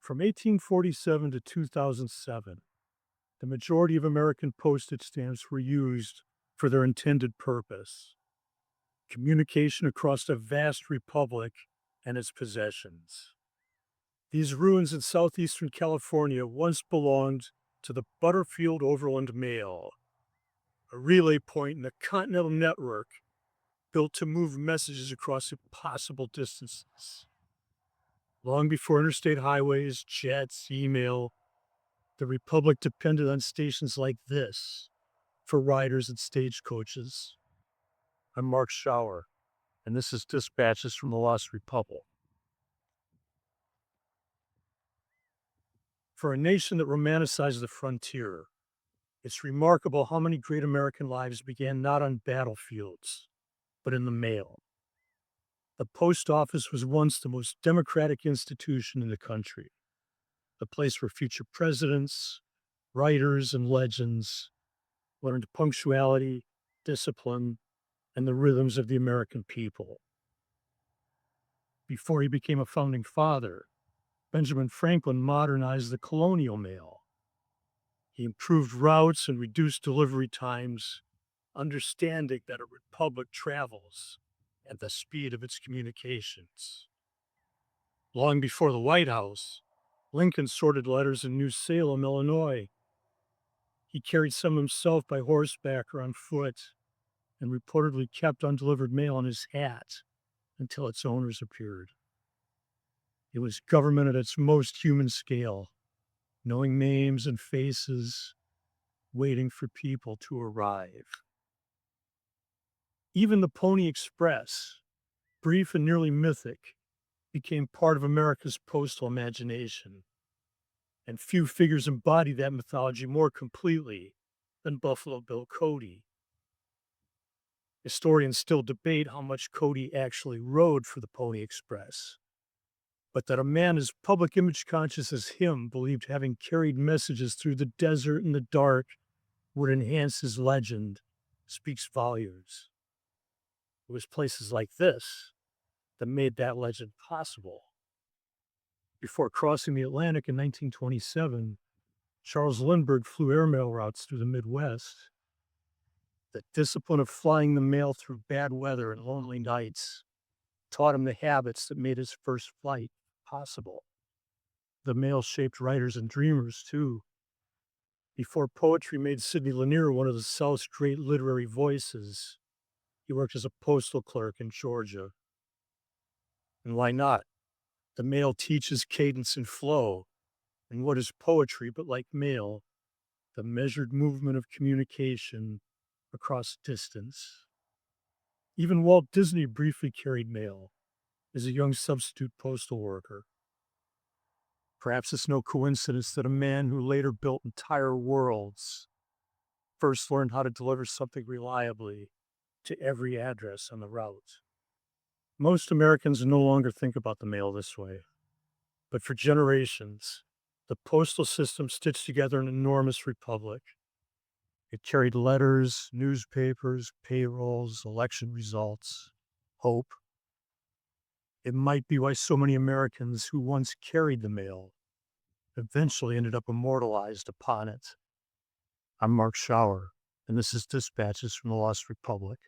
From 1847 to 2007, the majority of American postage stamps were used for their intended purpose: communication across a vast republic and its possessions. These ruins in southeastern California once belonged to the Butterfield Overland Mail, a relay point in the continental network built to move messages across impossible distances. Long before interstate highways, jets, email, the Republic depended on stations like this for riders and stagecoaches. I'm Mark Schauer, and this is Dispatches from the Lost Republic. For a nation that romanticized the frontier, it's remarkable how many great American lives began not on battlefields, but in the mail. The post office was once the most democratic institution in the country, a place where future presidents, writers, and legends learned punctuality, discipline, and the rhythms of the American people. Before he became a founding father, Benjamin Franklin modernized the colonial mail. He improved routes and reduced delivery times, understanding that a republic travels at the speed of its communications. Long before the White House, Lincoln sorted letters in New Salem, Illinois. He carried some himself by horseback or on foot and reportedly kept undelivered mail in his hat until its owners appeared. It was government at its most human scale, knowing names and faces, waiting for people to arrive. Even the Pony Express, brief and nearly mythic, became part of America's postal imagination, and few figures embody that mythology more completely than Buffalo Bill Cody. Historians still debate how much Cody actually rode for the Pony Express, but that a man as public image conscious as him believed having carried messages through the desert and the dark would enhance his legend speaks volumes. It was places like this that made that legend possible. Before crossing the Atlantic in 1927, Charles Lindbergh flew airmail routes through the Midwest. The discipline of flying the mail through bad weather and lonely nights taught him the habits that made his first flight possible. The mail shaped writers and dreamers, too. Before poetry made Sidney Lanier one of the South's great literary voices, he worked as a postal clerk in Georgia. And why not? The mail teaches cadence and flow. And what is poetry but like mail, the measured movement of communication across distance? Even Walt Disney briefly carried mail as a young substitute postal worker. Perhaps it's no coincidence that a man who later built entire worlds first learned how to deliver something reliably to every address on the route. Most Americans no longer think about the mail this way, but for generations, the postal system stitched together an enormous republic. It carried letters, newspapers, payrolls, election results, hope. It might be why so many Americans who once carried the mail eventually ended up immortalized upon it. I'm Mark Schauer, and this is Dispatches from the Lost Republic.